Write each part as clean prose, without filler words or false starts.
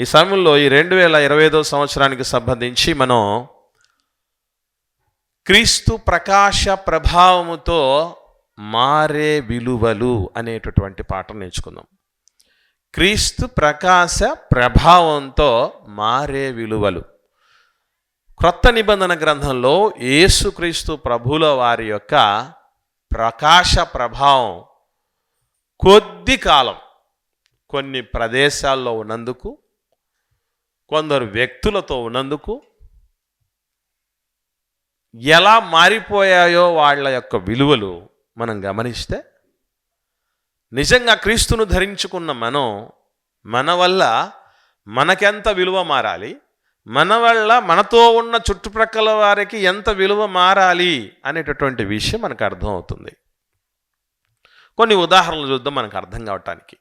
ఈ సమయంలో ఈ 2025 సంవత్సరానికి సంబంధించి మనం క్రీస్తు ప్రకాశ ప్రభావముతో మారే విలువలు అనేటటువంటి పాఠం నేర్చుకుందాం. క్రీస్తు ప్రకాశ ప్రభావంతో మారే విలువలు. క్రొత్త నిబంధన గ్రంథంలో యేసుక్రీస్తు ప్రభుల వారి యొక్క ప్రకాశ ప్రభావం కొద్ది కాలం కొన్ని ప్రదేశాల్లో ఉన్నందుకు, కొందరు వ్యక్తులతో ఉన్నందుకు ఎలా మారిపోయాయో వాళ్ళ యొక్క విలువలు మనం గమనిస్తే, నిజంగా క్రీస్తును ధరించుకున్న మన వల్ల మనకెంత విలువ మారాలి, మన వల్ల మనతో ఉన్న చుట్టుప్రక్కల వారికి ఎంత విలువ మారాలి అనేటటువంటి విషయం మనకు అర్థమవుతుంది. కొన్ని ఉదాహరణలు చూద్దాం మనకు అర్థం కావటానికి.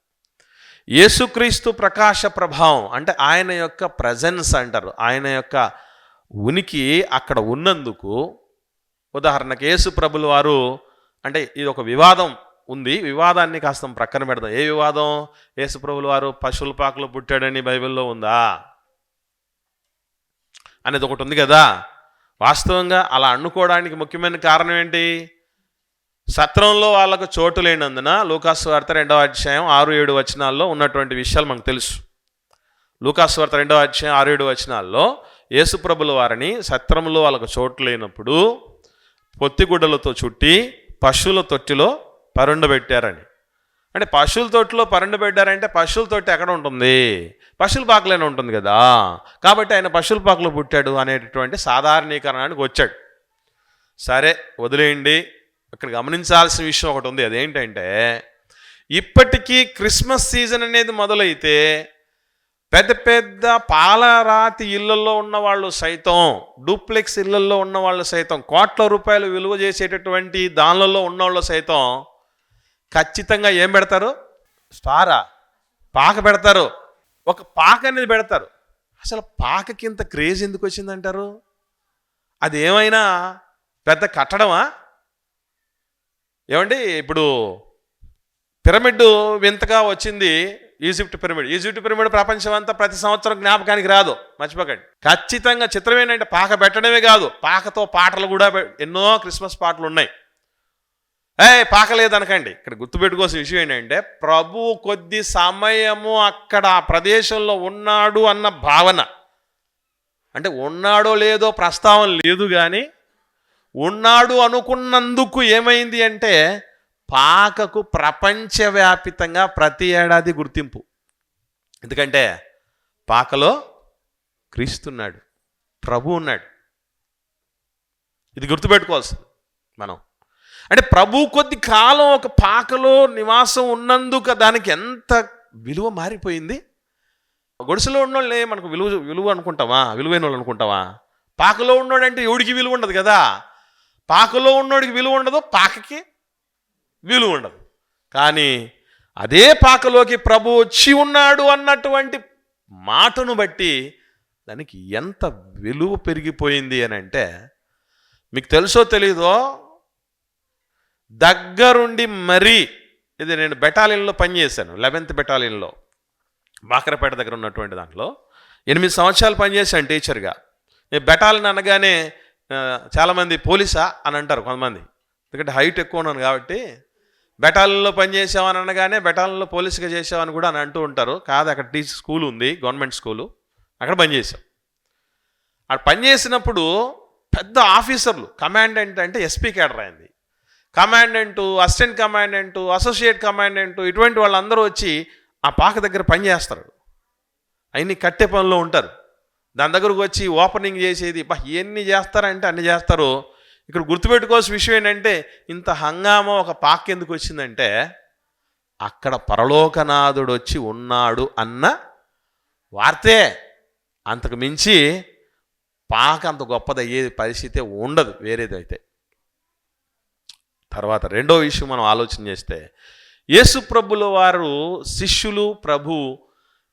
యేసుక్రీస్తు ప్రకాశ ప్రభావం అంటే ఆయన యొక్క ప్రజెన్స్ అంటారు, ఆయన యొక్క ఉనికి అక్కడ ఉన్నందుకు. ఉదాహరణకి యేసు ప్రభుల వారు, అంటే ఇది ఒక వివాదం ఉంది, వివాదాన్ని కాస్త ప్రక్కన పెడదాం. ఏ వివాదం? యేసు ప్రభుల వారు పశువుల పాకలో పుట్టాడని బైబిల్లో ఉందా అనేది ఒకటి ఉంది కదా. వాస్తవంగా అలా అనుకోవడానికి ముఖ్యమైన కారణం ఏంటి? సత్రంలో వాళ్ళకు చోటు లేనందున లూకాసు వార్త 2వ అధ్యాయం 6-7 వచనాల్లో ఉన్నటువంటి విషయాలు మనకు తెలుసు. లూకాసు వార్త 2వ అధ్యాయం 6-7 వచనాల్లో యేసు ప్రభుల వారిని సత్రంలో వాళ్ళకు చోటు లేనప్పుడు పొత్తిగుడ్డలతో చుట్టి పశువుల తొట్టిలో పరుండబెట్టారని. అంటే పశువుల తొట్టిలో పరుండబెట్టారంటే పశువుల తొట్టి ఎక్కడ ఉంటుంది? పశువుల పాకలోనే ఉంటుంది కదా. కాబట్టి ఆయన పశువుల పాకలో పుట్టాడు అనేటటువంటి సాధారణీకరణానికి వచ్చాడు. సరే వదిలేయండి. ఇక్కడ గమనించాల్సిన విషయం ఒకటి ఉంది. అదేంటంటే, ఇప్పటికీ క్రిస్మస్ సీజన్ అనేది మొదలైతే పెద్ద పెద్ద పాలరాతి ఇళ్లలో ఉన్న వాళ్ళు సైతం, డూప్లెక్స్ ఇళ్లలో ఉన్న వాళ్ళు సైతం, కోట్ల రూపాయలు విలువ చేసేటటువంటి దానిలలో ఉన్నవాళ్ళు సైతం ఖచ్చితంగా ఏం పెడతారు? స్టారా, పాక పెడతారు. ఒక పాక అనేది పెడతారు. అసలు పాకకి ఇంత క్రేజ్ ఎందుకు వచ్చిందంటారు? అది ఏమైనా పెద్ద కట్టడమా? ఏమండి, ఇప్పుడు పిరమిడ్ వింతగా వచ్చింది, ఈజిప్ట్ పిరమిడ్ ప్రపంచం అంతా ప్రతి సంవత్సరం జ్ఞాపకానికి రాదు, మర్చిపోకండి. ఖచ్చితంగా చిత్రం ఏంటంటే పాక పెట్టడమే కాదు, పాకతో పాటలు కూడా, ఎన్నో క్రిస్మస్ పాటలు ఉన్నాయి. పాక లేదనకండి. ఇక్కడ గుర్తుపెట్టుకోవాల్సిన విషయం ఏంటంటే, ప్రభు కొద్ది సమయము అక్కడ ఆ ప్రదేశంలో ఉన్నాడు అన్న భావన, అంటే ఉన్నాడో లేదో ప్రస్తావన లేదు, కానీ ఉన్నాడు అనుకున్నందుకు ఏమైంది అంటే పాకకు ప్రపంచవ్యాపితంగా ప్రతి ఏడాది గుర్తింపు. ఎందుకంటే పాకలో క్రీస్తున్నాడు, ప్రభు ఉన్నాడు. ఇది గుర్తుపెట్టుకోవాల్సింది మనం. అంటే ప్రభు కొద్ది కాలం ఒక పాకలో నివాసం ఉన్నందుకు దానికి ఎంత విలువ మారిపోయింది. గొడుసులో ఉన్నోళ్ళే మనకు విలువ అనుకుంటావా? విలువైన వాళ్ళు అనుకుంటావా? పాకలో ఉన్నోడంటే ఎవడికి విలువ ఉండదు కదా. పాకలో ఉన్నోడికి విలువ ఉండదు, పాకకి విలువ ఉండదు. కానీ అదే పాకలోకి ప్రభు వచ్చి ఉన్నాడు అన్నటువంటి మాటను బట్టి దానికి ఎంత విలువ పెరిగిపోయింది అని అంటే, మీకు తెలుసో తెలీదో, దగ్గరుండి మరీ, ఇది నేను బెటాలియన్లో పనిచేశాను, 11th బెటాలియన్లో, బాకరపేట దగ్గర ఉన్నటువంటి దాంట్లో 8 సంవత్సరాలు పనిచేశాను టీచర్గా. నేను బెటాలియన్ అనగానే చాలామంది పోలీసా అని అంటారు కొంతమంది, ఎందుకంటే హైట్ ఎక్కువ ఉన్నాను కాబట్టి. బెటాలియన్లో పనిచేసామని అనగానే బెటాలియన్లో పోలీసుగా చేసామని కూడా అని అంటూ ఉంటారు. కాదు, అక్కడ టీచర్ స్కూల్ ఉంది, గవర్నమెంట్ స్కూలు, అక్కడ పనిచేసాం. అక్కడ పనిచేసినప్పుడు పెద్ద ఆఫీసర్లు, కమాండెంట్ అంటే ఎస్పీ కేడర్ అయింది, కమాండెంటు, అసిస్టెంట్ కమాండెంటు, అసోసియేట్ కమాండెంటు, ఇటువంటి వాళ్ళందరూ వచ్చి ఆ పాక దగ్గర పని చేస్తారు. అవన్నీ కట్టే పనిలో ఉంటారు. దాని దగ్గరకు వచ్చి ఓపెనింగ్ చేసేది, ఎన్ని చేస్తారంటే అన్ని చేస్తారు. ఇక్కడ గుర్తుపెట్టుకోవాల్సిన విషయం ఏంటంటే, ఇంత హంగామా ఒక పాక ఎందుకు వచ్చిందంటే, అక్కడ పరలోకనాథుడు వచ్చి ఉన్నాడు అన్న వార్తే. అంతకు మించి పాక అంత గొప్పదయ్యే పరిస్థితి ఉండదు వేరేదైతే. తర్వాత రెండో విషయం మనం ఆలోచన చేస్తే, యేసు ప్రభుల వారు శిష్యులు, ప్రభు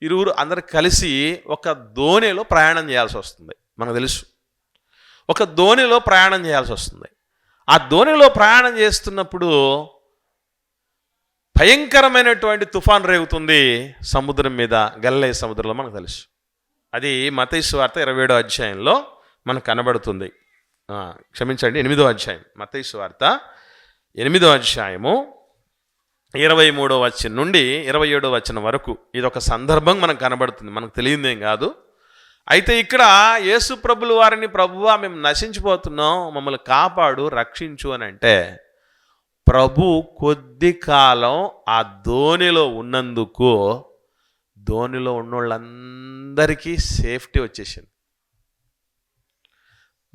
ఇరువురు అందరు కలిసి ఒక దోణిలో ప్రయాణం చేయాల్సి వస్తుంది. మనకు తెలుసు, ఒక దోణిలో ప్రయాణం చేయాల్సి వస్తుంది. ఆ దోణిలో ప్రయాణం చేస్తున్నప్పుడు భయంకరమైనటువంటి తుఫాన్ రేగుతుంది సముద్రం మీద, గలిలయ సముద్రంలో, మనకు తెలుసు. అది మత్తయి సువార్త 27వ అధ్యాయంలో మనకు కనబడుతుంది. క్షమించండి, 8వ అధ్యాయం. మత్తయి సువార్త 8వ అధ్యాయము 23వ వచనం నుండి 27వ వచనం వరకు ఇదొక సందర్భం మనకు కనబడుతుంది, మనకు తెలియదేం కాదు. అయితే ఇక్కడ యేసు ప్రభుల వారిని, ప్రభువా మేము నశించిపోతున్నాం, మమ్మల్ని కాపాడు, రక్షించు అని అంటే, ప్రభు కొద్ది కాలం ఆ ధోనిలో ఉన్నందుకు ధోనిలో ఉన్నోళ్ళందరికీ సేఫ్టీ వచ్చేసింది.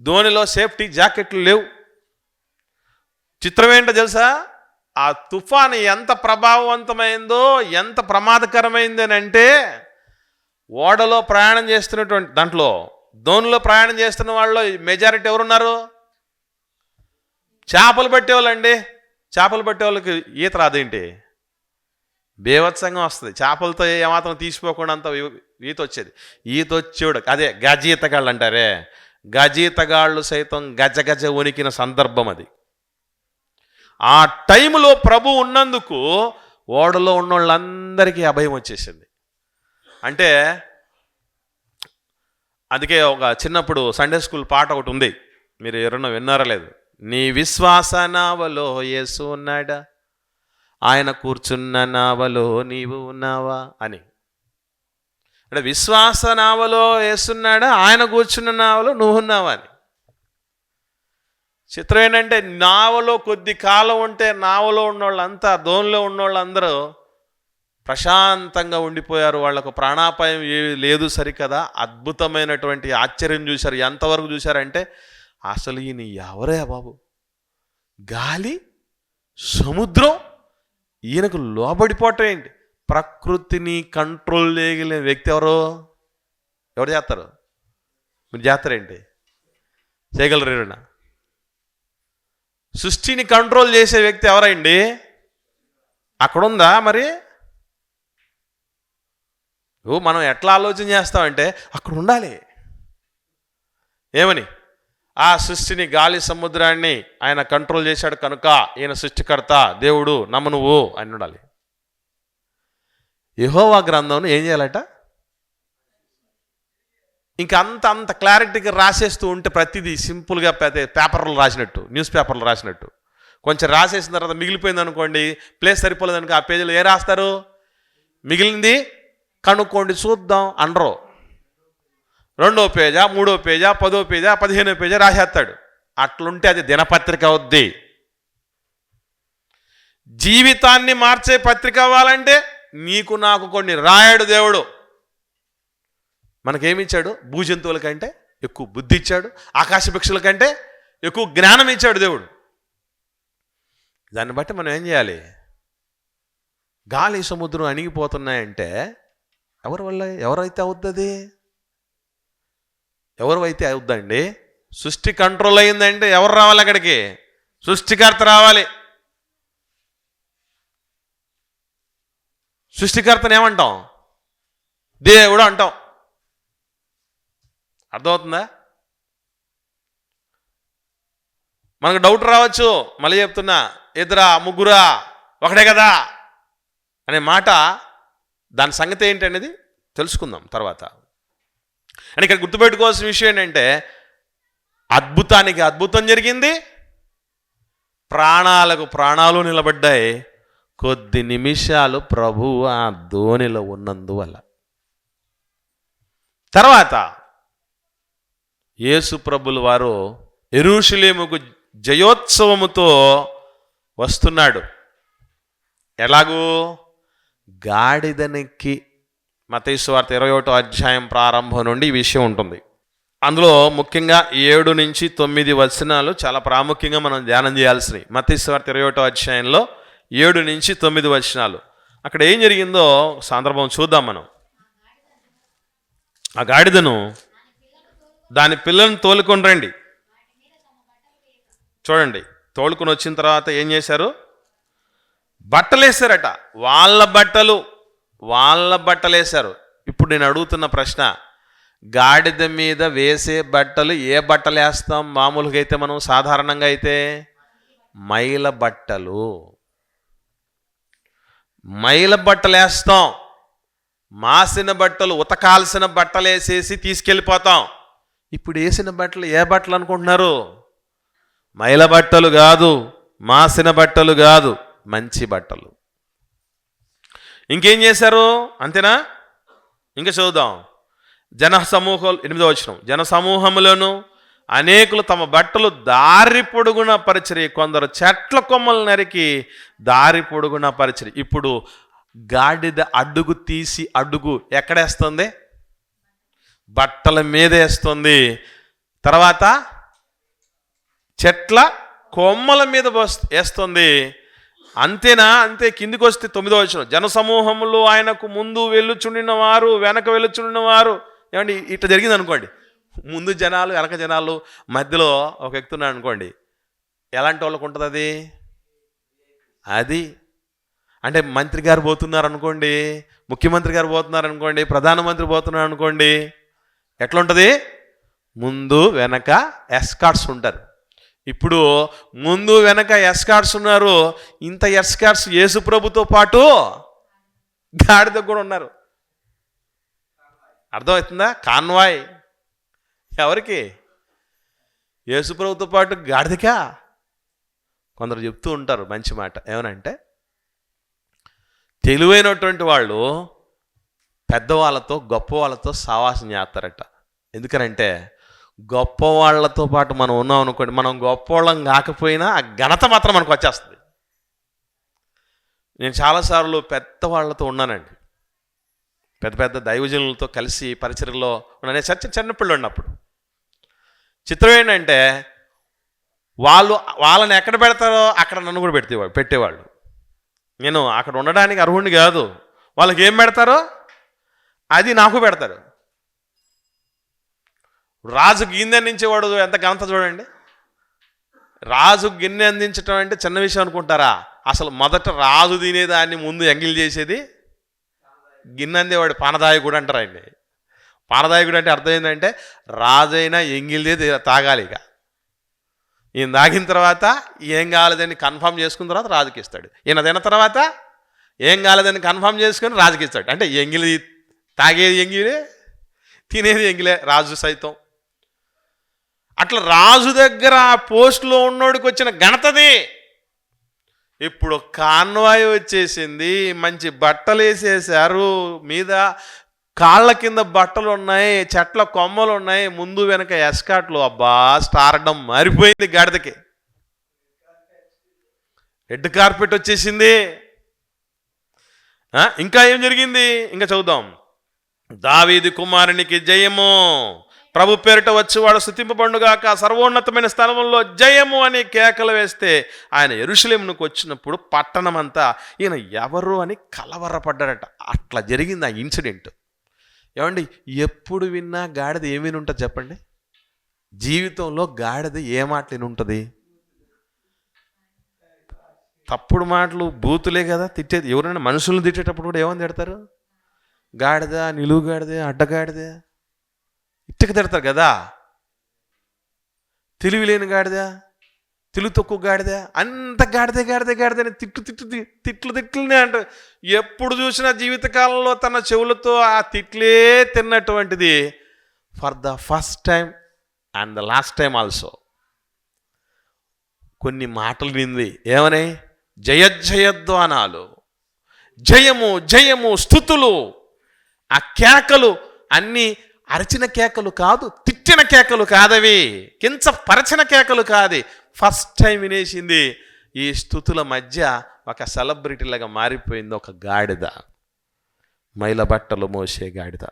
ధోనిలో సేఫ్టీ జాకెట్లు లేవు. చిత్రం ఏంటో తెలుసా? ఆ తుఫాను ఎంత ప్రభావవంతమైందో, ఎంత ప్రమాదకరమైంది అని అంటే, ఓడలో ప్రయాణం చేస్తున్నటువంటి దాంట్లో, ధోనిలో ప్రయాణం చేస్తున్న వాళ్ళలో మెజారిటీ ఎవరున్నారు? చేపలు పట్టేవాళ్ళండి. చేపలు పట్టేవాళ్ళకి ఈత రాదేంటి? బేవత్సంగా వస్తుంది. చేపలతో ఏమాత్రం తీసిపోకుండా అంత ఈత వచ్చేది. ఈత వచ్చేవాడు అదే గజీతగాళ్ళు అంటారే, గజీతగాళ్ళు సైతం గజ గజ వణికిన సందర్భం అది. ఆ టైంలో ప్రభు ఉన్నందుకు ఓడలో ఉన్న వాళ్ళందరికీ అభయం వచ్చేసింది. అంటే అందుకే ఒక చిన్నప్పుడు సండే స్కూల్ పాట ఒకటి ఉంది, మీరు ఎవరన్నా విన్నారా లేదు? నీ విశ్వాస నావలో యేసు ఉన్నాడా, ఆయన కూర్చున్న నావలో నీవు ఉన్నావా అని. అంటే విశ్వాస నావలో యేసున్నాడా, ఆయన కూర్చున్న నావలో నువ్వు ఉన్నావా అని. చిత్రం ఏంటంటే, నావలో కొద్ది కాలం ఉంటే నావలో ఉన్నోళ్ళంతా, ధోనిలో ఉన్నోళ్ళందరూ ప్రశాంతంగా ఉండిపోయారు. వాళ్ళకు ప్రాణాపాయం ఏమీ లేదు. సరికదా, అద్భుతమైనటువంటి ఆశ్చర్యం చూశారు. ఎంతవరకు చూశారంటే, అసలు ఈయన ఎవరే బాబు, గాలి సముద్రం ఈయనకు లోబడిపోవటం ఏంటి? ప్రకృతిని కంట్రోల్ చేయగలిగిన వ్యక్తి ఎవరు చేస్తారు? మీరు చేస్తారేంటి? చేయగలరేనా? సృష్టిని కంట్రోల్ చేసే వ్యక్తి ఎవరండి? అక్కడుందా మరి? మనం ఎట్లా ఆలోచన చేస్తామంటే, అక్కడ ఉండాలి. ఏమని? ఆ సృష్టిని, గాలి సముద్రాన్ని ఆయన కంట్రోల్ చేశాడు కనుక ఈయన సృష్టికర్త, దేవుడు, నమ్ము నువ్వు అని ఉండాలి. యెహోవా గ్రంథంను ఏం చేయాలట? ఇంకా అంత క్లారిటీగా రాసేస్తూ ఉంటే, ప్రతిదీ సింపుల్గా పేపర్లు రాసినట్టు, న్యూస్ పేపర్లు రాసినట్టు, కొంచెం రాసేసిన తర్వాత మిగిలిపోయింది అనుకోండి, ప్లేస్ సరిపోలేదు అనుకో, ఆ పేజీలో ఏ రాస్తారు? మిగిలింది కనుక్కోండి చూద్దాం అనరు. 2వ పేజా, 3వ పేజా, 10వ పేజా, 15వ పేజా రాసేస్తాడు. అట్లుంటే అది దినపత్రిక అవుద్ది. జీవితాన్ని మార్చే పత్రిక అవ్వాలంటే నీకు నాకు కొన్ని రాయడు దేవుడు. మనకేమిచ్చాడు? భూజంతువుల కంటే ఎక్కువ బుద్ధి ఇచ్చాడు, ఆకాశ పక్షుల కంటే ఎక్కువ జ్ఞానం ఇచ్చాడు దేవుడు. దాన్ని బట్టి మనం ఏం చేయాలి? గాలి సముద్రం అణిగిపోతున్నాయంటే ఎవరైతే అవుతుంది? ఎవరైతే అవుద్దండి? సృష్టి కంట్రోల్ అయిందంటే ఎవరు రావాలి అక్కడికి? సృష్టికర్త రావాలి. సృష్టికర్తను ఏమంటాం? దేవుడు అంటాం. అర్థమవుతుందా? మనకు డౌట్ రావచ్చు, మళ్ళీ చెప్తున్నా, ఇద్దరా ముగ్గురా ఒకటే కదా అనే మాట, దాని సంగతి ఏంటనేది తెలుసుకుందాం తర్వాత. అని ఇక్కడ గుర్తుపెట్టుకోవాల్సిన విషయం ఏంటంటే, అద్భుతానికి అద్భుతం జరిగింది, ప్రాణాలకు ప్రాణాలు నిలబడ్డాయి. కొద్ది నిమిషాలు ప్రభువు ఆ ధోనిలో ఉన్నందువల్ల. తర్వాత యేసు ప్రభుల వారు యెరూషలేముకు జయోత్సవముతో వస్తున్నాడు. ఎలాగూ? గాడిదనెక్కి. మత్తయి సువార్త 21వ అధ్యాయం ప్రారంభం నుండి ఈ విషయం ఉంటుంది. అందులో ముఖ్యంగా 7 నుంచి 9 వచనాలు చాలా ప్రాముఖ్యంగా మనం ధ్యానం చేయాల్సినవి. మత్తయి సువార్త 21వ అధ్యాయంలో 7 నుంచి 9 వచనాలు. అక్కడ ఏం జరిగిందో సందర్భం చూద్దాం మనం. ఆ గాడిదను దాని పిల్లలను తోలుకొని రండి. చూడండి, తోలుకొని వచ్చిన తర్వాత ఏం చేశారు? బట్టలు వేశారట. వాళ్ళ బట్టలు వేశారు. ఇప్పుడు నేను అడుగుతున్న ప్రశ్న, గాడిద మీద వేసే బట్టలు ఏ బట్టలు వేస్తాం మామూలుగా అయితే? మనం సాధారణంగా అయితే మైల బట్టలు వేస్తాం. మాసిన బట్టలు, ఉతకాల్సిన బట్టలు వేసేసి తీసుకెళ్ళిపోతాం. ఇప్పుడు వేసిన బట్టలు ఏ బట్టలు అనుకుంటున్నారు? మైల బట్టలు కాదు, మాసిన బట్టలు కాదు, మంచి బట్టలు. ఇంకేం చేశారు? అంతేనా? ఇంకా చదువుదాం. జనసమూహం 8వ వచనం. జనసమూహములను అనేకులు తమ బట్టలు దారి పొడుగున పరిచరి, కొందరు చెట్ల కొమ్మలు నరికి దారి పొడుగున పరిచరి. ఇప్పుడు గాడిద అడుగు తీసి అడుగు ఎక్కడేస్తుంది? బట్టల మీద వేస్తుంది. తర్వాత చెట్ల కొమ్మల మీద వేస్తుంది. అంతేనా? అంతే. కిందికి వస్తే 9వ వచనం. జనసమూహములు ఆయనకు ముందు వెళ్ళుచుండిన వారు, వెనక వెళ్ళుచుండిన వారు. ఏమండి, ఇట్లా జరిగింది అనుకోండి. ముందు జనాలు, వెనక జనాలు, మధ్యలో ఒక వ్యక్తి ఉన్నాడు అనుకోండి. ఎలాంటి వాళ్ళకు ఉంటుంది అది? అది అంటే మంత్రి గారు పోతున్నారు అనుకోండి, ముఖ్యమంత్రి గారు పోతున్నారు అనుకోండి, ప్రధానమంత్రి పోతున్నారు అనుకోండి, ఎట్లుంటుంది? ముందు వెనక ఎస్కార్ట్స్ ఉంటారు. ఇప్పుడు ముందు వెనక ఎస్కార్ట్స్ ఉన్నారు. ఇంత ఎస్కార్ట్స్ యేసు ప్రభుతో పాటు గాడిద కూడా ఉన్నారు. అర్థమవుతుందా? కాన్వాయ్ ఎవరికి? యేసు ప్రభుతో పాటు గాడిదకా? కొందరు చెప్తూ ఉంటారు మంచి మాట. ఏమనంటే, తెలివైనటువంటి వాళ్ళు పెద్దవాళ్ళతో, గొప్ప వాళ్ళతో సావాసం చేస్తారట. ఎందుకనంటే, గొప్ప వాళ్ళతో పాటు మనం ఉన్నాం అనుకోండి, మనం గొప్పవాళ్ళం కాకపోయినా ఆ ఘనత మాత్రం మనకు వచ్చేస్తుంది. నేను చాలాసార్లు పెద్దవాళ్ళతో ఉన్నానండి, పెద్ద పెద్ద దైవజనులతో కలిసి పరిచర్యలో ఉన్నాను. చిన్నపిల్లలు ఉన్నప్పుడు చిత్రం ఏంటంటే, వాళ్ళని ఎక్కడ పెడతారో అక్కడ నన్ను కూడా పెట్టేవాళ్ళు. నేను అక్కడ ఉండడానికి అర్హుడిని కాదు. వాళ్ళకి ఏం పెడతారో అది నాకు పెడతారు. రాజు గిన్నె అందించేవాడు ఎంత ఘనత చూడండి. రాజు గిన్నె అందించడం అంటే చిన్న విషయం అనుకుంటారా? అసలు మొదట రాజు తినేదాన్ని ముందు ఎంగిల్ చేసేది గిన్నె అందేవాడు. పానదాయకుడు అంటారు ఆయన్ని. పానదాయకుడు అంటే అర్థం ఏంటంటే, రాజైనా ఎంగిల్దే తాగాలి. ఇక ఈయన తాగిన తర్వాత ఏం కాలేదని కన్ఫర్మ్ చేసుకున్న తర్వాత రాజుకి ఇస్తాడు. ఈయన తిన్న తర్వాత ఏం కాలేదని కన్ఫర్మ్ చేసుకుని రాజుకి ఇస్తాడు. అంటే ఎంగిలి, తాగేది ఎంగిలే, తినేది ఎంగిలే రాజు సైతం. అట్లా రాజు దగ్గర ఆ పోస్టులో ఉన్నోడికి వచ్చిన ఘనతది. ఇప్పుడు కాన్వాయ్ వచ్చేసింది, మంచి బట్టలు వేసేసారు, మీద కాళ్ళ కింద బట్టలు ఉన్నాయి, చెట్ల కొమ్మలు ఉన్నాయి, ముందు వెనక ఎస్కాట్లు. అబ్బా, స్టార్డం మారిపోయింది గాడిదకి. రెడ్ కార్పెట్ వచ్చేసింది. ఇంకా ఏం జరిగింది? ఇంకా చదువుదాం. దావీదు కుమారునికి జయము, ప్రభు పేరిట వచ్చేవాడు స్తుతింపబడుగాక, సర్వోన్నతమైన స్థలంలో జయము అని కేకలు వేస్తే ఆయన యెరూషలేమునకు వచ్చినప్పుడు పట్టణమంతా ఈయన ఎవరు అని కలవరపడ్డాడట. అట్లా జరిగింది ఆ ఇన్సిడెంట్. ఏమండి, ఎప్పుడు విన్నా గాడిద ఏమీ ఉంటుంది చెప్పండి? జీవితంలో గాడిద ఏ మాటలు ఉంటుంది? తప్పుడు మాటలు, బూతులే కదా తిట్టేది. ఎవరైనా మనుషులను తిట్టేటప్పుడు కూడా ఏమని తిడతారు? గాడిద, నిలువు గాడిద, అడ్డగాడిద, ఇట్టకి తిడతారు కదా. తెలివి లేని గాడిద, తెలుగు తక్కువ గాడిద, అంత గాడిదే గాడిదే గాడిదని తిట్లునే అంటారు. ఎప్పుడు చూసినా జీవితకాలంలో తన చెవులతో ఆ తిట్లే తిన్నటువంటిది. For the first time and the last time also కొన్ని మాటలు వింది. ఏమని? జయధ్వానాలు, జయము జయము, స్తుతులు. ఆ కేకలు అన్నీ అరచిన కేకలు కాదు, తిట్టిన కేకలు కాదవి, కించపరచిన కేకలు కాదు. ఫస్ట్ టైం వినేసింది. ఈ స్తుతుల మధ్య ఒక సెలబ్రిటీలాగా మారిపోయింది ఒక గాడిద, మైల బట్టలు మోసే గాడిద.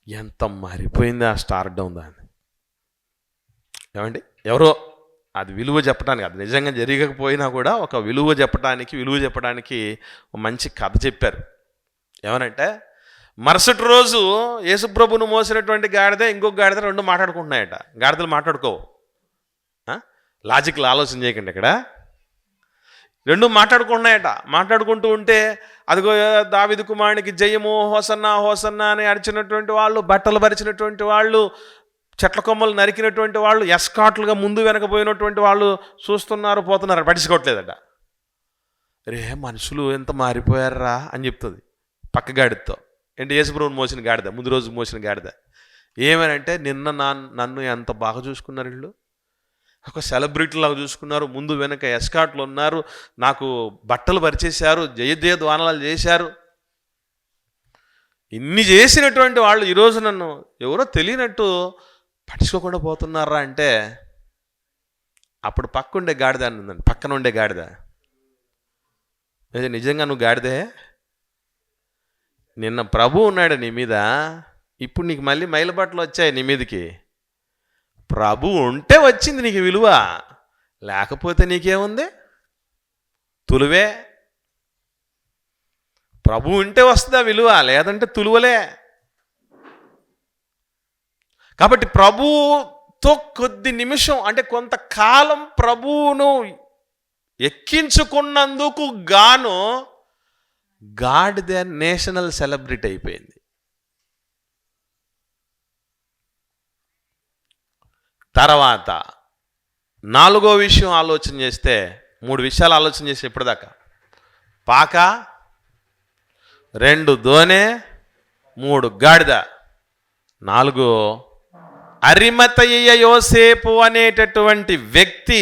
ఎంత మారిపోయింది ఆ స్టార్డమ్ దాన్ని. ఏమండి, ఎవరో అది విలువ చెప్పడానికి, అది నిజంగా జరగకపోయినా కూడా ఒక విలువ చెప్పడానికి ఒక మంచి కథ చెప్పారు. ఏమనంటే, మరుసటి రోజు యేసుప్రభును మోసినటువంటి గాడిద ఇంకొక గాడిద రెండు మాట్లాడుకుంటున్నాయట. గాడిదలు మాట్లాడుకోవు, లాజిక్లు ఆలోచన చేయకండి. ఇక్కడ రెండు మాట్లాడుకుంటున్నాయట. మాట్లాడుకుంటూ ఉంటే అదిగో దావీదు కుమారునికి జయము, హోసన్నా హోసన్నా అని అరిచినటువంటి వాళ్ళు, బట్టలు పరిచినటువంటి వాళ్ళు, చెట్ల కొమ్మలు నరికినటువంటి వాళ్ళు, ఎస్కాట్లుగా ముందు వెనకపోయినటువంటి వాళ్ళు చూస్తున్నారు, పోతున్నారు, పట్టించుకోవట్లేదట. రే మనుషులు ఎంత మారిపోయారా అని చెప్తుంది పక్క గాడిదతో. ఏంటి యేసుప్రభుని మోసిన గాడిద, ముందు రోజు మోసిన గాడిద. ఏమనంటే నిన్న నన్ను ఎంత బాగా చూసుకున్నారు వీళ్ళు, ఒక సెలబ్రిటీ లాగా చూసుకున్నారు, ముందు వెనక ఎస్కాట్లు ఉన్నారు, నాకు బట్టలు పరిచేశారు, జయ ద్వానాలు చేశారు. ఇన్ని చేసినటువంటి వాళ్ళు ఈరోజు నన్ను ఎవరో తెలియనట్టు పట్టించుకోకుండా పోతున్నారా అంటే, అప్పుడు పక్కన ఉండే గాడిద, నిజంగా నువ్వు గాడిదే, నిన్న ప్రభు ఉన్నాడు నీ మీద, ఇప్పుడు నీకు మళ్ళీ మైలుబట్టలు వచ్చాయి నీ మీదకి. ప్రభు ఉంటే వచ్చింది నీకు విలువ, లేకపోతే నీకేముంది, తులువే. ప్రభు ఉంటే వస్తుందా విలువ, లేదంటే తులువలే. కాబట్టి ప్రభుతో కొద్ది నిమిషం అంటే కొంతకాలం ప్రభువును ఎక్కించుకున్నందుకు గాను గాడిద నేషనల్ సెలబ్రిటీ అయిపోయింది. తర్వాత 4వ విషయం ఆలోచన చేస్తే, 3 విషయాలు ఆలోచన చేస్తే ఇప్పటిదాకా, పాక, 2 దోనె, 3 గాడిద, 4 అరిమతయ్య యోసేపు అనేటటువంటి వ్యక్తి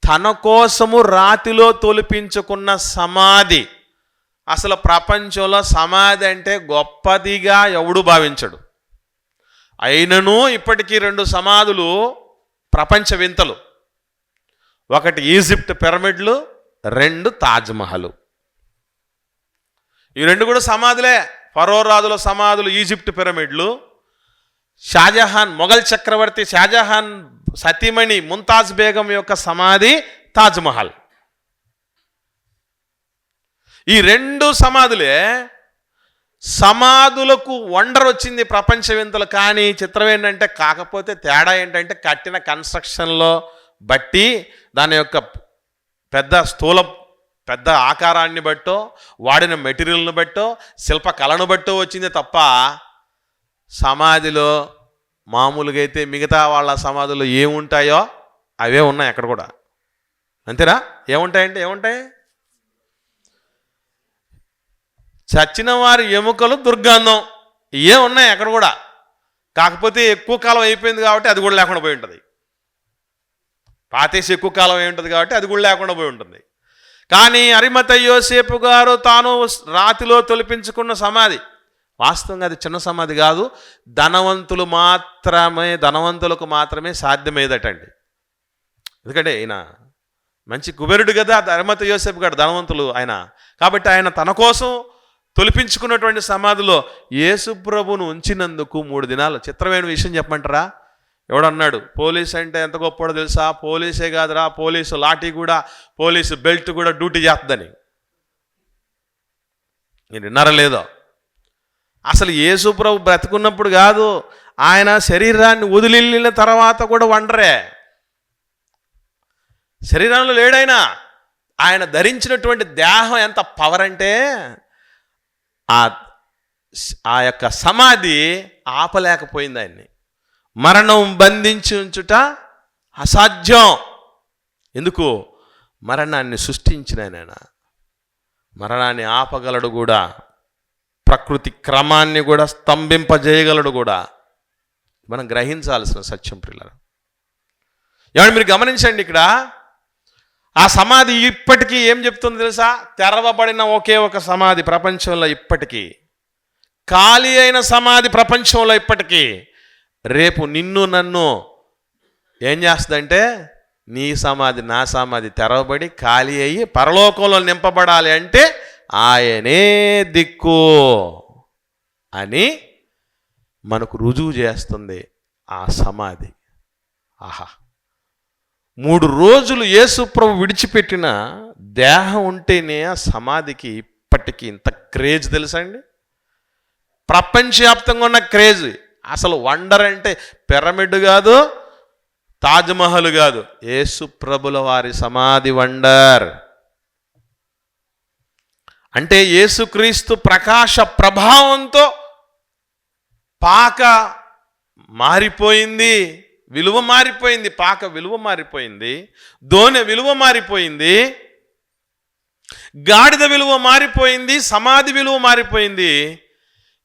తన కోసము రాతిలో తొలిపించుకున్న సమాధి. అసలు ప్రపంచంలో సమాధి అంటే గొప్పదిగా ఎవడు భావించడు. అయినను ఇప్పటికీ 2 సమాధులు ప్రపంచ వింతలు. ఒకటి ఈజిప్ట్ పిరమిడ్లు, 2 తాజ్మహల్. ఈ 2 కూడా సమాధులే. ఫరో రాజుల సమాధులు ఈజిప్ట్ పిరమిడ్లు, షాజహాన్ మొఘల్ చక్రవర్తి షాజహాన్ సతీమణి ముంతాజ్ బేగం యొక్క సమాధి తాజ్మహల్. ఈ 2 సమాధులే. సమాధులకు వండర్ వచ్చింది ప్రపంచ వింతలు. కానీ చిత్రం ఏంటంటే, కాకపోతే తేడా ఏంటంటే కట్టిన కన్స్ట్రక్షన్లో బట్టి, దాని యొక్క పెద్ద ఆకారాన్ని బట్టో, వాడిన మెటీరియల్ని బట్టో, శిల్పకళను బట్టో వచ్చింది తప్ప, సమాధిలో మామూలుగా అయితే మిగతా వాళ్ళ సమాధులు ఏముంటాయో అవే ఉన్నాయి అక్కడ కూడా. అంతేనా? ఏముంటాయంటే ఏముంటాయి? చచ్చిన వారి ఎముకలు దుర్గంధం ఇవే ఉన్నాయి అక్కడ కూడా. కాకపోతే ఎక్కువ కాలం అయిపోయింది కాబట్టి అది కూడా లేకుండా పోయి ఉంటుంది. పాతేసి ఎక్కువ కాలం అయి ఉంటుంది కాబట్టి అది కూడా లేకుండా పోయి ఉంటుంది. కానీ అరిమతయ్య యోసేపు గారు తాను రాతిలో తొలిపించుకున్న సమాధి, వాస్తవంగా అది చిన్న సమాధి కాదు, ధనవంతులకు మాత్రమే సాధ్యమయ్యేదటండి. ఎందుకంటే ఈయన మంచి కుబేరుడు కదా, అరిమతయ్య యోసేపు గారు ధనవంతులు ఆయన. కాబట్టి ఆయన తన కోసం తొలిపించుకున్నటువంటి సమాధిలో యేసు ప్రభువును ఉంచినందుకు 3 దినాలు. చిత్రమైన విషయం చెప్పమంటారా? ఎవడన్నాడు పోలీస్ అంటే ఎంత గొప్పడో తెలుసా? పోలీసే కాదురా, పోలీసు లాఠీ కూడా, పోలీసు బెల్ట్ కూడా డ్యూటీ చేస్తుందని. మీరు విన్నారా లేదో? అసలు యేసు ప్రభు బ్రతుకున్నప్పుడు కాదు, ఆయన శరీరాన్ని వదిలిన తర్వాత కూడా వండరే. శరీరంలో లేడైనా, ఆయన ధరించినటువంటి దేహం ఎంత పవర్ అంటే ఆ యొక్క సమాధి ఆపలేకపోయింది ఆయన్ని. మరణం బంధించి ఉంచుట అసాధ్యం. ఎందుకు? మరణాన్ని సృష్టించిన ఆయన మరణాన్ని ఆపగలడు కూడా, ప్రకృతి క్రమాన్ని కూడా స్తంభింపజేయగలడు కూడా. మనం గ్రహించాల్సిన సత్యం ప్రియులారా. ఏమంటే మీరు గమనించండి, ఇక్కడ ఆ సమాధి ఇప్పటికీ ఏం చెప్తుంది తెలుసా? తెరవబడిన ఒకే ఒక సమాధి ప్రపంచంలో ఇప్పటికీ, ఖాళీ అయిన సమాధి ప్రపంచంలో ఇప్పటికీ. రేపు నిన్ను నన్ను ఏం చేస్తుందంటే, నీ సమాధి నా సమాధి తెరవబడి ఖాళీ అయ్యి పరలోకంలో నింపబడాలి అంటే ఆయనే దిక్కు అని మనకు రుజువు చేస్తుంది ఆ సమాధి. ఆహా, 3 రోజులు యేసు ప్రభు విడిచిపెట్టిన దేహం ఉంటేనే ఆ సమాధికి ఇప్పటికీ ఇంత క్రేజ్ తెలుసా అండి? ప్రపంచవ్యాప్తంగా ఉన్న క్రేజ్. అసలు వండర్ అంటే పిరమిడ్ కాదు, తాజ్మహల్ కాదు, యేసు ప్రభుల వారి సమాధి వండర్. అంటే యేసుక్రీస్తు ప్రకాశ ప్రభావంతో పాక మారిపోయింది, విలువ మారిపోయింది, పాక విలువ మారిపోయింది, దోనె విలువ మారిపోయింది. గాడిద విలువ మారిపోయింది, సమాధి విలువ మారిపోయింది.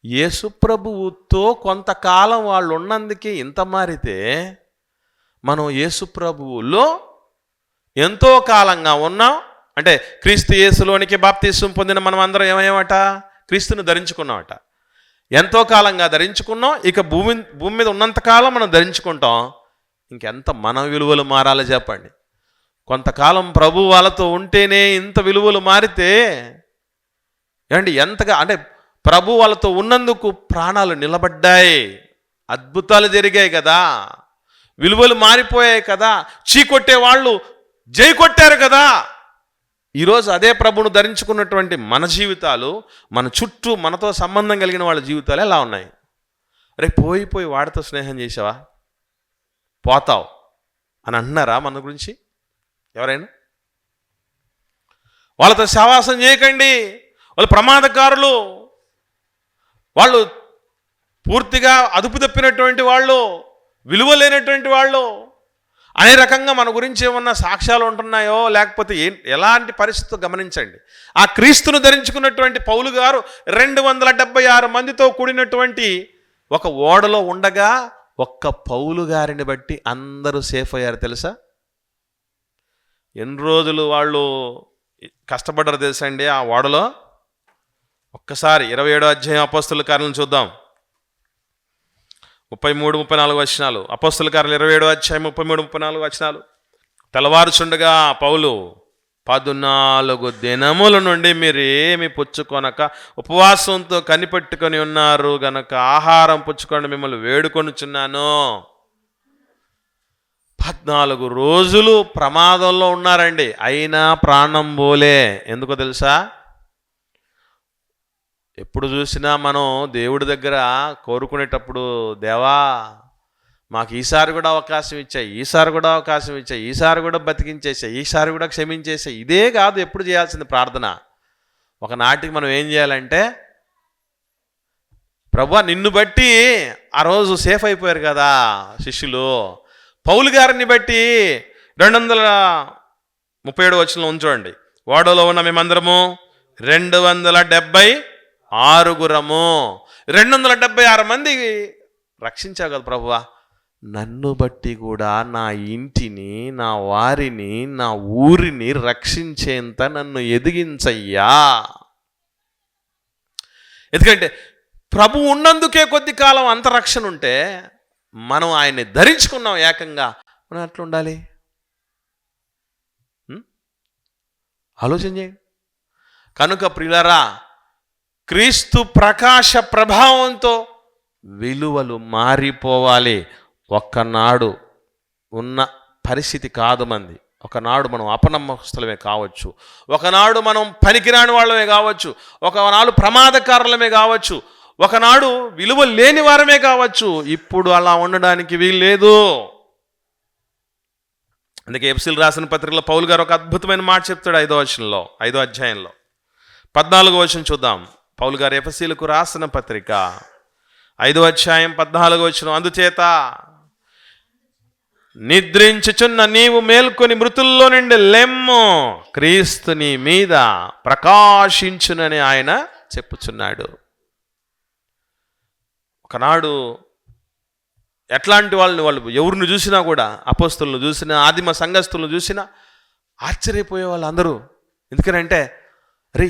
యేసు ప్రభువుతో కొంతకాలం వాళ్ళు ఉన్నందుకే ఇంత మారితే, మనం యేసు ప్రభువులో ఎంతో కాలంగా ఉన్నాం. అంటే క్రీస్తు యేసులోనికి బాప్తిస్మం పొందిన మనం అందరం ఏమయ్యామట? క్రీస్తుని ధరించుకున్నామట. ఎంతో కాలంగా ధరించుకున్నాం. ఇక భూమి మీద ఉన్నంతకాలం మనం ధరించుకుంటాం. ఇంకెంత మన విలువలు మారాలో చెప్పండి. కొంతకాలం ప్రభు వాళ్ళతో ఉంటేనే ఇంత విలువలు మారితే ఏమండి ఎంతగా, అంటే ప్రభు వాళ్ళతో ఉన్నందుకు ప్రాణాలు నిలబడ్డాయి, అద్భుతాలు జరిగాయి కదా, విలువలు మారిపోయాయి కదా, చీకొట్టే వాళ్ళు జై కొట్టారు కదా. ఈరోజు అదే ప్రభువును ధరించుకున్నటువంటి మన జీవితాలు, మన చుట్టూ మనతో సంబంధం కలిగిన వాళ్ళ జీవితాలు ఎలా ఉన్నాయి? అరే పోయి వాడితో స్నేహం చేసావా, పోతావు అని అంటున్నారా మన గురించి ఎవరైనా? వాళ్ళతో సహవాసం చేయకండి, వాళ్ళు ప్రమాదకారులు, వాళ్ళు పూర్తిగా అదుపు తప్పినటువంటి వాళ్ళు, విలువ లేనటువంటి వాళ్ళు అనే రకంగా మన గురించి ఏమన్నా సాక్ష్యాలు ఉంటున్నాయో లేకపోతే ఎలాంటి పరిస్థితులు గమనించండి. ఆ క్రీస్తును ధరించుకున్నటువంటి పౌలు గారు 276 మందితో కూడినటువంటి ఒక ఓడలో ఉండగా ఒక్క పౌలు గారిని బట్టి అందరూ సేఫ్ అయ్యారు తెలుసా? ఎన్ని రోజులు వాళ్ళు కష్టపడ్డారు తెలుసా అండి ఆ ఓడలో? ఒక్కసారి 27వ అధ్యాయం అపోస్తలుల కార్యాలను చూద్దాం. 33-34 వచనాలు. అపోస్తలుల కార్యాలు 27వ అధ్యాయం 33-34 వచనాలు. తెల్లవారుచుండగా పౌలు 14 దినముల నుండి మీరేమి పుచ్చుకొనక ఉపవాసంతో కనిపెట్టుకొని ఉన్నారు గనక ఆహారం పుచ్చుకొని మిమ్మల్ని వేడుకొనుచున్నాను. 14 రోజులు ప్రమాదంలో ఉన్నారండి, అయినా ప్రాణం పోలే. ఎందుకో తెలుసా? ఎప్పుడు చూసినా మనం దేవుడి దగ్గర కోరుకునేటప్పుడు, దేవా మాకు ఈసారి కూడా అవకాశం ఇచ్చాయి, ఈసారి కూడా అవకాశం ఇచ్చాయి, ఈసారి కూడా బతికించేసాయి, ఈసారి కూడా క్షమించేసాయి, ఇదే కాదు ఎప్పుడు చేయాల్సింది ప్రార్థన. ఒకనాటికి మనం ఏం చేయాలంటే, ప్రభువా నిన్ను బట్టి ఆ రోజు సేఫ్ అయిపోయారు కదా శిష్యులు, పౌలు గారిని బట్టి 237 వచనంలో ఉంచండి. ఓడలో ఉన్న మేమందరము 276 276 మంది రక్షించావు కదా ప్రభువా, నన్ను బట్టి కూడా నా ఇంటిని, నా వారిని, నా ఊరిని రక్షించేంత నన్ను ఎదిగించయ్యా. ఎందుకంటే ప్రభు ఉన్నందుకే కొద్ది కాలం అంత రక్షణ ఉంటే, మనం ఆయన్ని ధరించుకున్నాం ఏకంగా, మనం ఎట్లా ఉండాలి ఆలోచన చేయండి. కనుక ప్రియులారా, క్రీస్తు ప్రకాశ ప్రభావంతో విలువలు మారిపోవాలి. ఒక్కనాడు ఉన్న పరిస్థితి కాదు మంది. ఒకనాడు మనం అపనమ్మకస్తులమే కావచ్చు, ఒకనాడు మనం పనికిరాని వాళ్ళమే కావచ్చు, ఒకనాడు ప్రమాదకారులమే కావచ్చు, ఒకనాడు విలువ లేని వారమే కావచ్చు. ఇప్పుడు అలా ఉండడానికి వీలు లేదు. అందుకే ఎఫెసీయులు రాసిన పత్రికలో పౌలు గారు ఒక అద్భుతమైన మాట చెప్తాడు 5వ అధ్యాయంలో 14వ వచనం చూద్దాం. పౌలు గారు ఎఫెసీయులకు రాసిన పత్రిక 5వ అధ్యాయం 14వ వచనం. అందుచేత నిద్రించుచున్న నీవు మేల్కొని మృతుల్లో నుండి లెమ్ము, క్రీస్తు నీ మీద ప్రకాశించునని ఆయన చెప్పుచున్నాడు. ఒకనాడు ఎట్లాంటి వాళ్ళు ఎవరిని చూసినా కూడా, అపోస్తలును చూసినా, ఆదిమ సంఘస్థులను చూసినా ఆశ్చర్యపోయే వాళ్ళు అందరూ. ఎందుకనంటే, అరే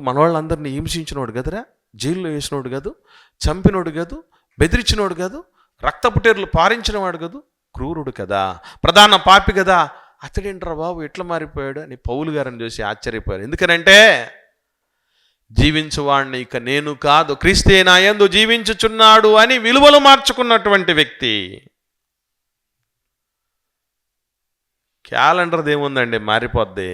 మన వాళ్ళందరినీ హింసించినోడు కదరా, జైల్లో వేసినోడు కాదు, చంపినోడు కాదు, బెదిరించినోడు కాదు, రక్తపుటేర్లు పారించినవాడు కాదు, క్రూరుడు కదా, ప్రధాన పాపి కదా, అతడేంట్రా బాబు ఎట్లా మారిపోయాడు అని పౌలు గారిని చూసి ఆశ్చర్యపోయారు. ఎందుకనంటే, జీవించువాడిని ఇక నేను కాదు, క్రీస్తే నా యందు జీవించుచున్నాడు అని విలువలు మార్చుకున్నటువంటి వ్యక్తి. క్యాలెండర్ది ఏముందండి, మారిపోద్ది.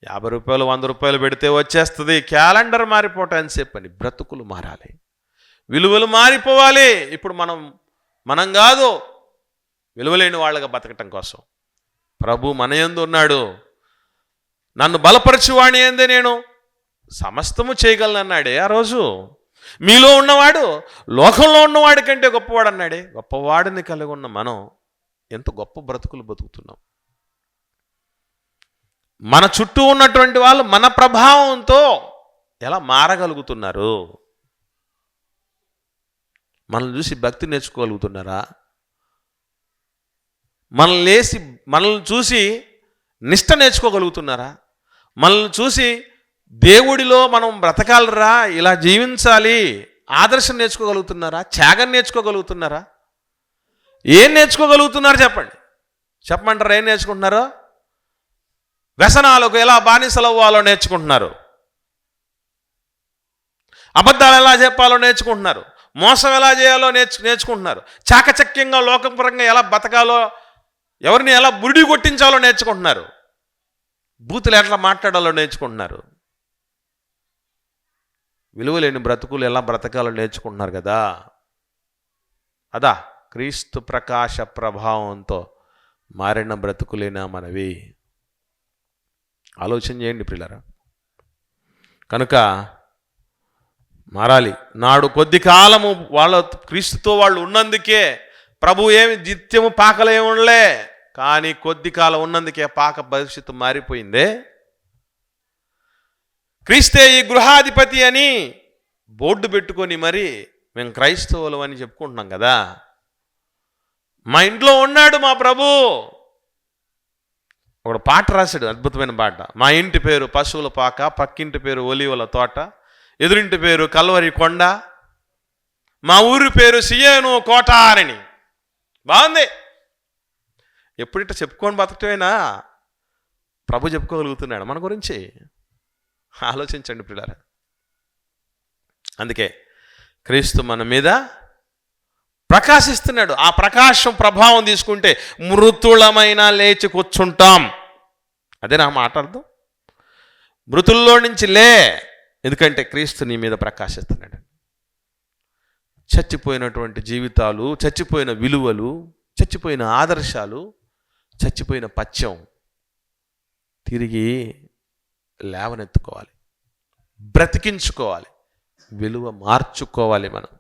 50 రూపాయలు 100 రూపాయలు పెడితే వచ్చేస్తుంది. క్యాలెండర్ మారిపోవటానికి సేపు అని, బ్రతుకులు మారాలి, విలువలు మారిపోవాలి. ఇప్పుడు మనం కాదు విలువలేని వాళ్ళగా బతకటం కోసం ప్రభు మన యందు ఉన్నాడు. నన్ను బలపరచువాణి ఏందే నేను సమస్తము చేయగలను అన్నాడే ఆ రోజు. మీలో ఉన్నవాడు లోకంలో ఉన్నవాడి కంటే గొప్పవాడు అన్నాడే. గొప్పవాడిని కలిగి ఉన్న మనం ఎంత గొప్ప బ్రతుకులు బతుకుతున్నాం. మన చుట్టూ ఉన్నటువంటి వాళ్ళు మన ప్రభావంతో ఎలా మారగలుగుతున్నారు? మనల్ని చూసి భక్తి నేర్చుకోగలుగుతున్నారా? మనల్ని చూసి నిష్ట నేర్చుకోగలుగుతున్నారా? మనల్ని చూసి దేవుడిలో మనం బ్రతకాలరా, ఇలా జీవించాలి ఆదర్శం నేర్చుకోగలుగుతున్నారా? త్యాగం నేర్చుకోగలుగుతున్నారా? ఏం నేర్చుకోగలుగుతున్నారు చెప్పమంటారా? ఏం నేర్చుకుంటున్నారో? వ్యసనాలకు ఎలా బానిసలవ్వాలో నేర్చుకుంటున్నారు, అబద్ధాలు ఎలా చెప్పాలో నేర్చుకుంటున్నారు, మోసం ఎలా చేయాలో నేర్చుకుంటున్నారు, చాకచక్యంగా లోకపరంగా ఎలా బతకాలో, ఎవరిని ఎలా బురిడి కొట్టించాలో నేర్చుకుంటున్నారు, బూతులు ఎట్లా మాట్లాడాలో నేర్చుకుంటున్నారు, విలువలేని బ్రతుకులు ఎలా బ్రతకాలో నేర్చుకుంటున్నారు కదా. అదా క్రీస్తు ప్రకాశ ప్రభావంతో మారిన బ్రతుకులేనా మనవి? ఆలోచన చేయండి ప్రియులారా. కనుక మారాలి. నాడు కొద్ది కాలము క్రీస్తుతో వాళ్ళు ఉన్నందుకే ప్రభు ఏమి నిత్యము పాకలేమి ఉండలే, కానీ కొద్ది కాలం ఉన్నందుకే పాక భవిష్యత్తు మారిపోయిందే. క్రీస్తే ఈ గృహాధిపతి అని బోర్డు పెట్టుకొని మరి మేము క్రైస్తవులు అని చెప్పుకుంటున్నాం కదా. మా ఇంట్లో ఉన్నాడు మా ప్రభు. ఒక పాట రాశాడు, అద్భుతమైన పాట. మా ఇంటి పేరు పశువుల పాక, పక్కింటి పేరు ఒలీవల తోట, ఎదురింటి పేరు కల్వరి కొండ, మా ఊరి పేరు సియోను కోట అని. బాగుంది. ఎప్పుడిట చెప్పుకొని బతకటమేనా? ప్రభు చెప్పుకోగలుగుతున్నాడు మన గురించి. ఆలోచించండి ప్రియులారా. అందుకే క్రీస్తు మన మీద ప్రకాశిస్తున్నాడు. ఆ ప్రకాశం ప్రభావం తీసుకుంటే మృతులమైన లేచి కూర్చుంటాం. అదే నా మాట అర్థం. మృతుల్లో నుంచి లే, ఎందుకంటే క్రీస్తు నీ మీద ప్రకాశిస్తున్నాడు. చచ్చిపోయినటువంటి జీవితాలు, చచ్చిపోయిన విలువలు, చచ్చిపోయిన ఆదర్శాలు, చచ్చిపోయిన పథ్యం తిరిగి లేవనెత్తుకోవాలి, బ్రతికించుకోవాలి, విలువ మార్చుకోవాలి. మనం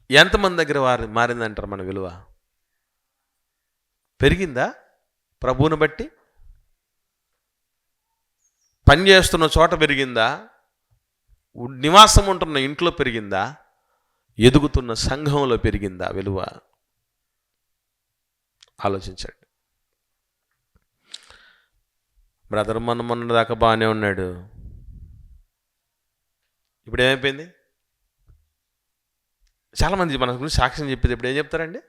ఎంతమంది దగ్గర మారిందంటారు మన విలువ? పెరిగిందా? ప్రభువుని బట్టి పని చేస్తున్న చోట పెరిగిందా? నివాసం ఉంటున్న ఇంట్లో పెరిగిందా? ఎదుగుతున్న సంఘంలో పెరిగిందా విలువ? ఆలోచించండి. బ్రదర్ మొన్న దాకా బాగానే ఉన్నాడు, ఇప్పుడు ఏమైపోయింది? చాలామంది మన గురించి సాక్ష్యం చెప్పేది ఇప్పుడు ఏం చెప్తారండి?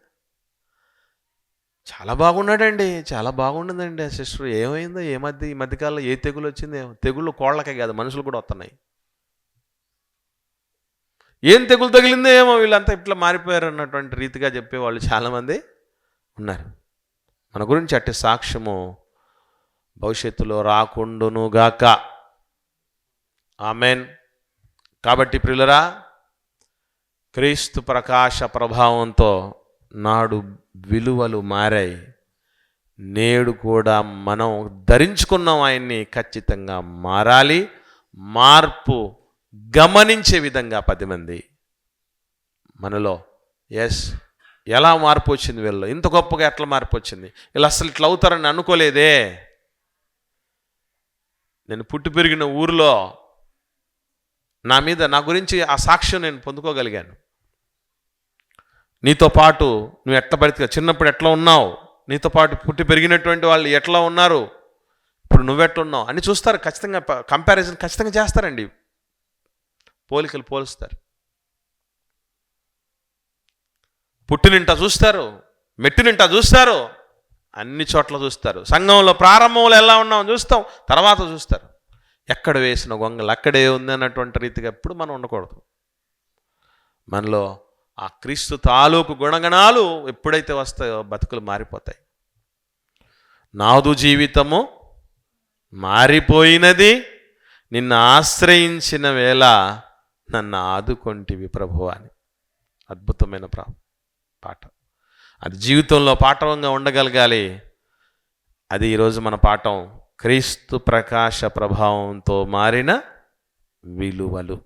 చాలా బాగున్నాడండి, చాలా బాగుండదండి ఆ సిస్టర్, ఏమైందో ఈ మధ్యకాలంలో ఏ తెగులు వచ్చింది? తెగుళ్ళు కోళ్ళకే కాదు, మనుషులు కూడా వస్తున్నాయి. ఏం తెగులు తగిలిందో ఏమో, వీళ్ళంతా ఇట్లా మారిపోయారు అన్నటువంటి రీతిగా చెప్పేవాళ్ళు చాలామంది ఉన్నారు. మన గురించి అట్టి సాక్ష్యము భవిష్యత్తులో రాకుండునుగాక. ఆమెన్. కాబట్టి ప్రియులరా, క్రీస్తు ప్రకాశ ప్రభావంతో నాడు విలువలు మారాయి. నేడు కూడా మనం ధరించుకున్నాం ఆయన్ని ఖచ్చితంగా మారాలి. మార్పు గమనించే విధంగా 10 మంది మనలో ఎలా మార్పు వచ్చింది, వీళ్ళు ఇంత గొప్పగా ఎట్లా మార్పు వచ్చింది, వీళ్ళు అసలు ఇట్లా అవుతారని అనుకోలేదే. నేను పుట్టి పెరిగిన ఊరిలో నా గురించి ఆ సాక్ష్యం నేను పొందుకోగలిగాను. నీతో పాటు నువ్వు ఎట్లా బ్రతికా, చిన్నప్పుడు ఎట్లా ఉన్నావు, నీతో పాటు పుట్టి పెరిగినటువంటి వాళ్ళు ఎట్లా ఉన్నారు, ఇప్పుడు నువ్వెట్లా ఉన్నావు అని చూస్తారు. ఖచ్చితంగా కంపారిజన్ ఖచ్చితంగా చేస్తారండి, పోలికలు పోలుస్తారు. పుట్టినింట చూస్తారు, మెట్టినింట చూస్తారు, అన్ని చోట్ల చూస్తారు. సంఘంలో ప్రారంభంలో ఎలా ఉన్నామో చూస్తాం, తర్వాత చూస్తారు. ఎక్కడ వేసిన గొంగలు అక్కడే ఉంది అన్నటువంటి రీతిగా ఎప్పుడు మనం ఉండకూడదు. మనలో ఆ క్రీస్తు తాలూకు గుణగణాలు ఎప్పుడైతే వస్తాయో బతుకులు మారిపోతాయి. నాదు జీవితము మారిపోయినది, నిన్ను ఆశ్రయించిన వేళ నన్ను ఆదుకొంటివి ప్రభువా అని. అద్భుతమైన పాట. అది జీవితంలో పాఠంగా ఉండగలగాలి. అది ఈరోజు మన పాఠం. క్రీస్తు ప్రకాశ ప్రభావంతో మారిన విలువలు.